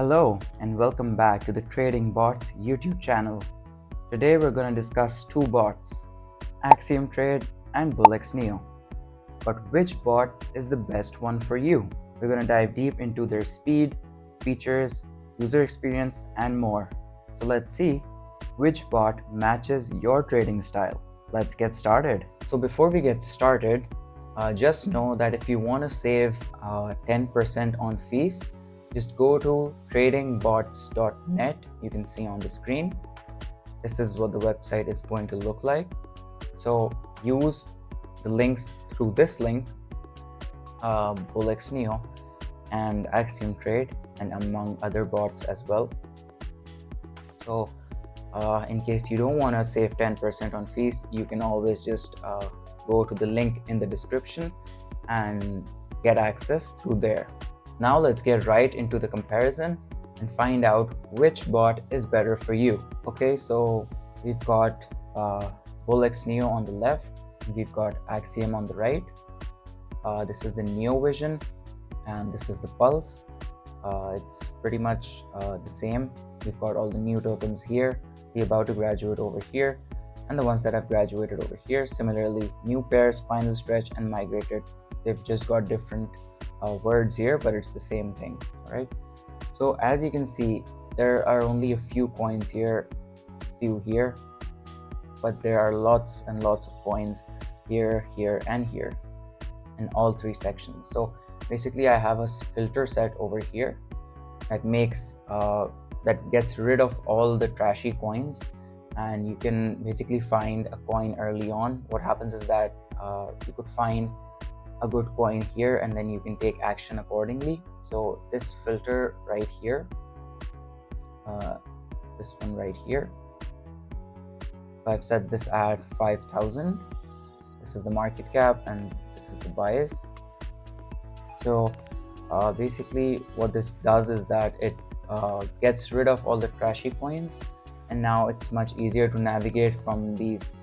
Hello and welcome back to the Trading Bots YouTube channel. Today we're going to discuss two bots, Axiom Trade and BullX NEO. But which bot is the best one for you? We're going to dive deep into their speed, features, user experience, and more. So let's see which bot matches your trading style. Let's get started. So before we get started, just know that if you want to save 10% on fees, just go to tradingbots.net. You can see on the screen. This is what the website is going to look like. So use the links through this link, BullX NEO and Axiom Trade, and among other bots as well. So in case you don't want to save 10% on fees, you can always just go to the link in the description and get access through there. Now let's get right into the comparison and find out which bot is better for you. Okay, so we've got BullX NEO on the left, we've got Axiom on the right. This is the Neo Vision and this is the Pulse. It's pretty much the same. We've got all the new tokens here, the about to graduate over here, and the ones that have graduated over here. Similarly, new pairs, final stretch, and migrated. They've just got different words here, but it's the same thing. All right, so as you can see, there are only a few coins here, few here, but there are lots and lots of coins here, here, and here in all three sections. So basically I have a filter set over here that makes that gets rid of all the trashy coins, and you can basically find a coin early on. What happens is that you could find a good coin here and then you can take action accordingly. So this filter right here, this one right here, so I've set this at 5,000. This is the market cap and this is the bias. So basically what this does is that it gets rid of all the trashy coins, and now it's much easier to navigate from these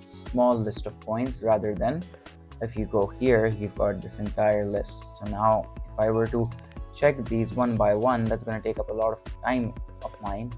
small list of coins, rather than if you go here, you've got this entire list. So now if I were to check these one by one, that's going to take up a lot of time of mine,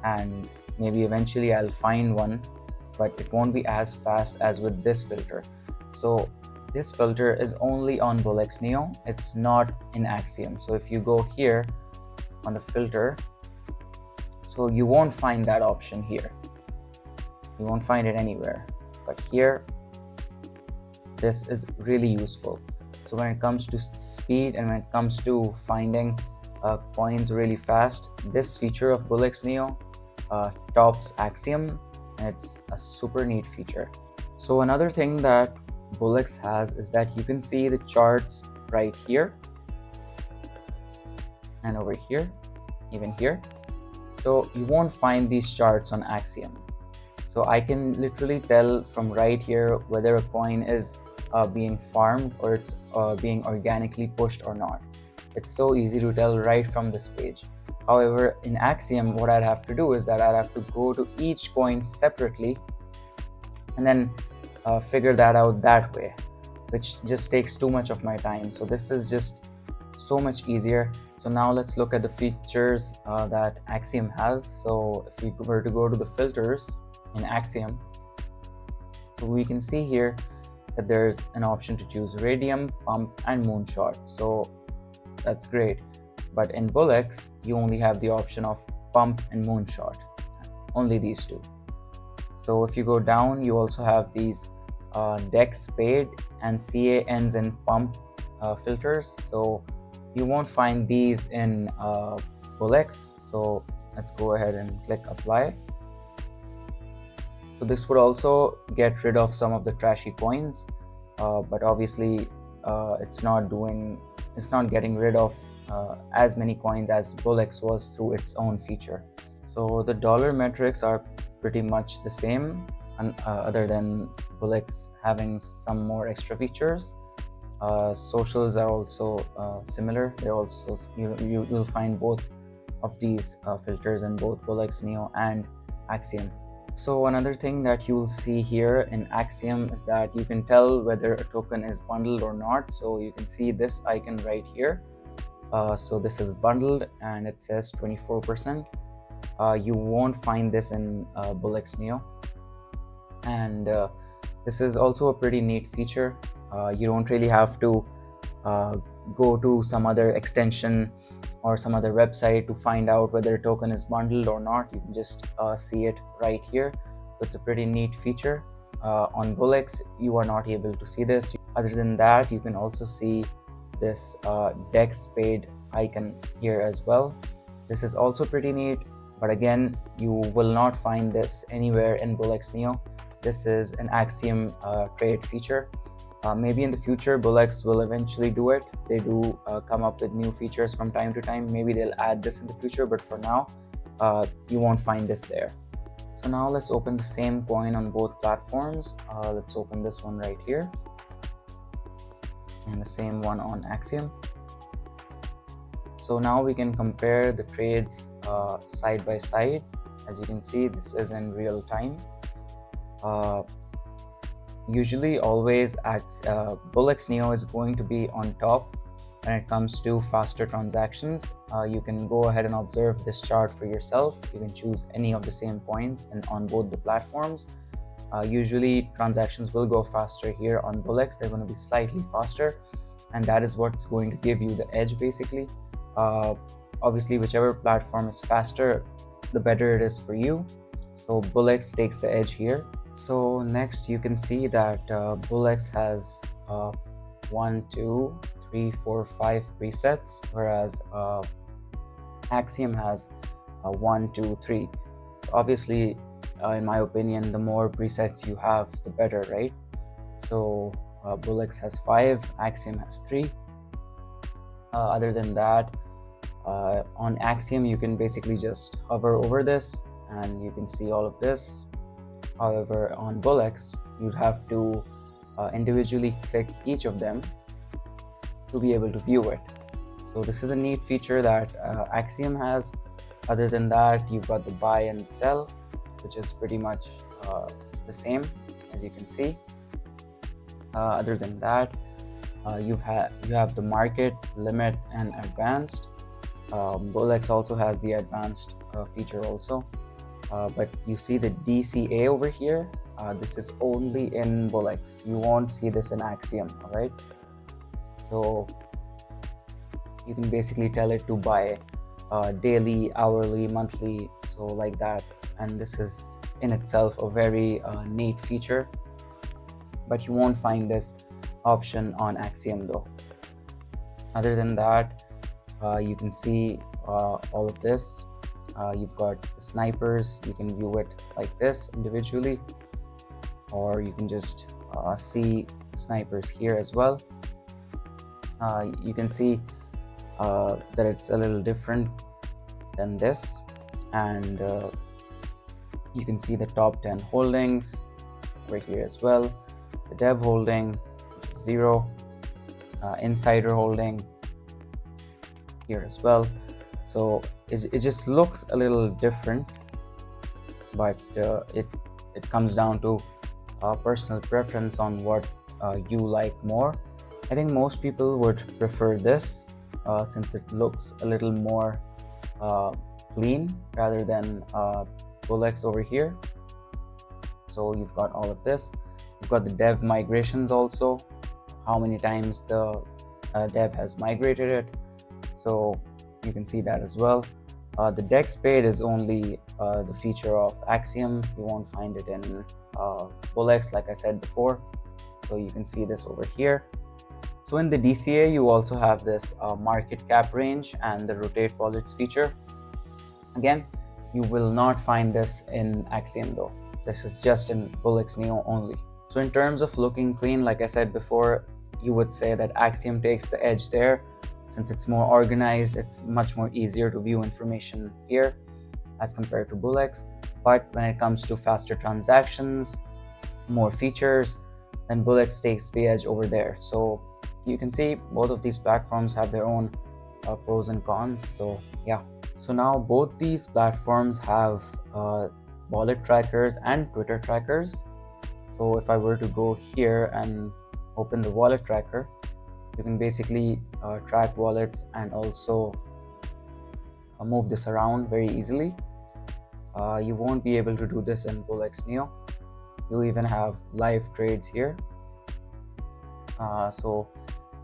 and maybe eventually I'll find one, but it won't be as fast as with this filter. So this filter is only on BullX NEO, it's not in Axiom. So if you go here on the filter, so you won't find that option here, you won't find it anywhere, but here this is really useful. So when it comes to speed and when it comes to finding coins really fast, this feature of BullX NEO tops Axiom, and it's a super neat feature. So another thing that BullX has is that you can see the charts right here and over here, even here. So you won't find these charts on Axiom. So I can literally tell from right here whether a coin is being farmed or it's being organically pushed or not. It's so easy to tell right from this page. However, in Axiom, what I'd have to do is that I'd have to go to each coin separately and then figure that out that way, which just takes too much of my time. So this is just so much easier. So now let's look at the features that Axiom has. So if we were to go to the filters in Axiom, so we can see here that there's an option to choose radium, pump, and moonshot. So that's great. But in BullX, you only have the option of pump and moonshot, only these two. So if you go down, you also have these DEX, spade, and CA ends in pump filters. So you won't find these in BullX. So let's go ahead and click apply. So this would also get rid of some of the trashy coins, but obviously it's not getting rid of as many coins as BullX was through its own feature. So the dollar metrics are pretty much the same, other than BullX having some more extra features. Socials are also similar. They're also you'll find both of these filters in both BullX NEO and Axiom. So another thing that you'll see here in Axiom is that you can tell whether a token is bundled or not. So you can see this icon right here. So this is bundled and it says 24%. You won't find this in BullX NEO. And this is also a pretty neat feature. You don't really have to go to some other extension or some other website to find out whether a token is bundled or not. You can just see it right here. So it's a pretty neat feature. On BullX, you are not able to see this. Other than that, you can also see this DEX paid icon here as well. This is also pretty neat, but again, you will not find this anywhere in BullX NEO. This is an Axiom Trade feature. Maybe in the future, BullX will eventually do it. They do come up with new features from time to time. Maybe they'll add this in the future, but for now, you won't find this there. So now let's open the same coin on both platforms. Let's open this one right here and the same one on Axiom. So now we can compare the trades side by side. As you can see, this is in real time. Usually always BullX NEO is going to be on top when it comes to faster transactions. You can go ahead and observe this chart for yourself. You can choose any of the same coins and on both the platforms. Usually transactions will go faster here on BullX. They're going to be slightly faster, and that is what's going to give you the edge basically. Obviously, whichever platform is faster, the better it is for you. So BullX takes the edge here. So next you can see that BullX has 1, 2, 3, 4, 5 presets, whereas Axiom has 1, 2, 3. So obviously, in my opinion, the more presets you have, the better, right? So BullX has 5, Axiom has 3. Other than that, on Axiom, you can basically just hover over this and you can see all of this. However, on BullX, you'd have to individually click each of them to be able to view it. So this is a neat feature that Axiom has. Other than that, you've got the buy and sell, which is pretty much the same, as you can see. Other than that, you have the market, limit, and advanced. BullX also has the advanced feature also. But you see the DCA over here. This is only in BullX. You won't see this in Axiom, all right? So you can basically tell it to buy daily, hourly, monthly, so like that. And this is in itself a very neat feature, but you won't find this option on Axiom though. Other than that, you can see all of this. You've got the snipers. You can view it like this individually, or you can just see snipers here as well. You can see that it's a little different than this, and you can see the top 10 holdings right here as well. The dev holding, which is 0, insider holding here as well. So it just looks a little different, but it comes down to personal preference on what you like more. I think most people would prefer this since it looks a little more clean rather than BullX over here. So you've got all of this. You've got the dev migrations also, how many times the dev has migrated it. So you can see that as well. The DEX paid is only the feature of Axiom. You won't find it in BullX, like I said before. So you can see this over here. So in the DCA, you also have this market cap range and the rotate wallets feature. Again, you will not find this in Axiom though. This is just in BullX NEO only. So in terms of looking clean, like I said before, you would say that Axiom takes the edge there. Since it's more organized, it's much more easier to view information here as compared to BullX. But when it comes to faster transactions, more features, then BullX takes the edge over there. So you can see both of these platforms have their own pros and cons. So yeah. So now both these platforms have wallet trackers and Twitter trackers. So if I were to go here and open the wallet tracker, You can basically track wallets and also move this around very easily. You won't be able to do this in BullX NEO. You even have live trades here. So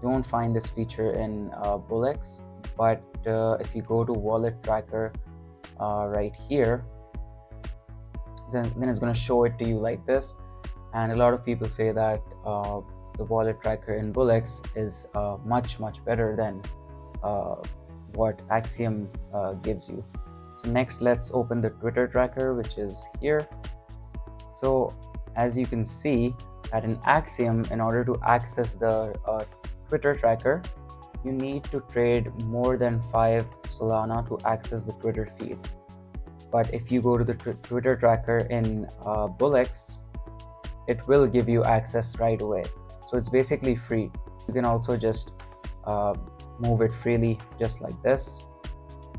you won't find this feature in BullX, but if you go to wallet tracker right here, then it's going to show it to you like this. And a lot of people say that the wallet tracker in BullX is much better than what Axiom gives you. So next, let's open the Twitter tracker, which is here. So as you can see, at an Axiom, in order to access the Twitter tracker, you need to trade more than 5 Solana to access the Twitter feed. But if you go to the Twitter tracker in BullX, it will give you access right away. So it's basically free. You can also just move it freely, just like this.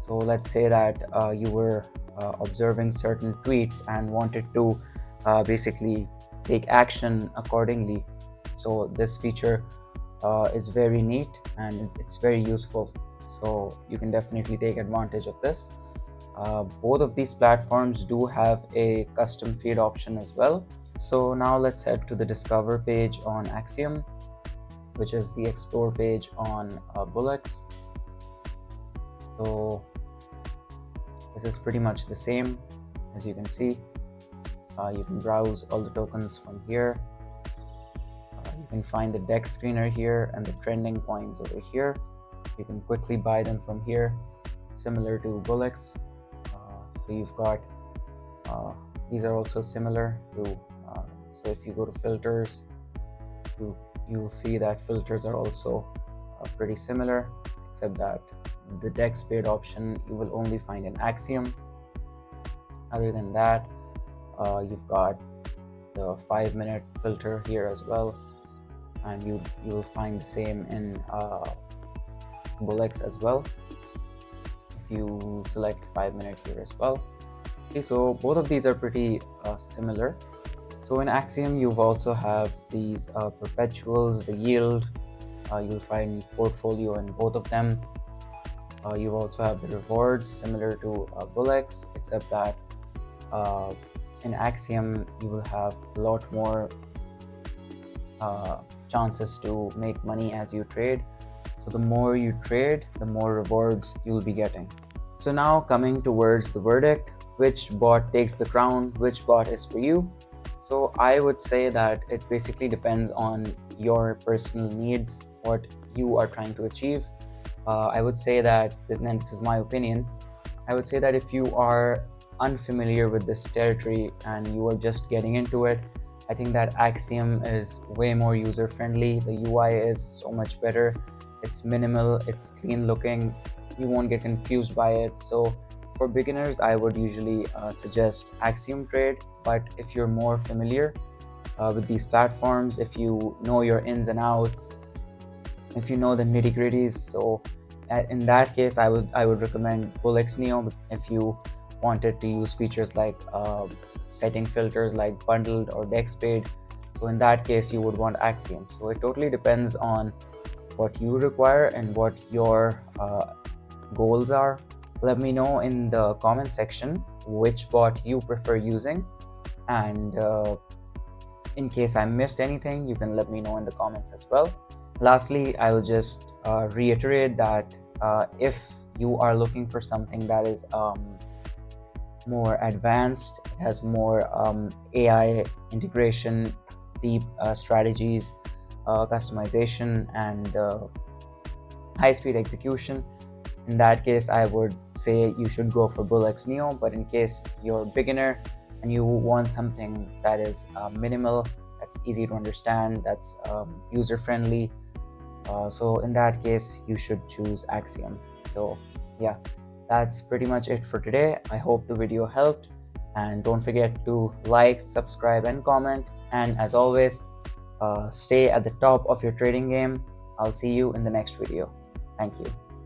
So let's say that you were observing certain tweets and wanted to basically take action accordingly. So this feature is very neat and it's very useful. So you can definitely take advantage of this. Both of these platforms do have a custom feed option as well. So now let's head to the Discover page on Axiom, which is the Explore page on BullX. So this is pretty much the same, as you can see. You can browse all the tokens from here. You can find the DEX screener here and the trending coins over here. You can quickly buy them from here, similar to BullX. So you've got, these are also similar to, so if you go to filters, you'll see that filters are also pretty similar, except that the DEX paid option you will only find in Axiom. Other than that, you've got the 5-minute filter here as well, and you will find the same in BullX as well. If you select 5-minute here as well. Okay, so both of these are pretty similar. So in Axiom, you've also have these perpetuals, the yield. You'll find portfolio in both of them. You also have the rewards, similar to BullX, except that in Axiom, you will have a lot more chances to make money as you trade. So the more you trade, the more rewards you'll be getting. So now coming towards the verdict, which bot takes the crown, which bot is for you? So I would say that it basically depends on your personal needs, what you are trying to achieve. I would say that, and this is my opinion, I would say that if you are unfamiliar with this territory and you are just getting into it, I think that Axiom is way more user-friendly. The UI is so much better. It's minimal, it's clean looking, you won't get confused by it. So for beginners, I would usually suggest Axiom Trade. But if you're more familiar with these platforms, if you know your ins and outs, if you know the nitty-gritties, so in that case, I would recommend BullX NEO if you wanted to use features like setting filters like bundled or DEX paid. So in that case, you would want Axiom. So it totally depends on what you require and what your goals are. Let me know in the comment section which bot you prefer using, and in case I missed anything, you can let me know in the comments as well. Lastly, I will just reiterate that if you are looking for something that is more advanced, it has more AI integration, deep strategies, customization, and high-speed execution, in that case, I would say you should go for BullX NEO. But in case you're a beginner and you want something that is minimal, that's easy to understand, that's user-friendly, so in that case, you should choose Axiom. So yeah, that's pretty much it for today. I hope the video helped, and don't forget to like, subscribe, and comment. And as always, stay at the top of your trading game. I'll see you in the next video. Thank you.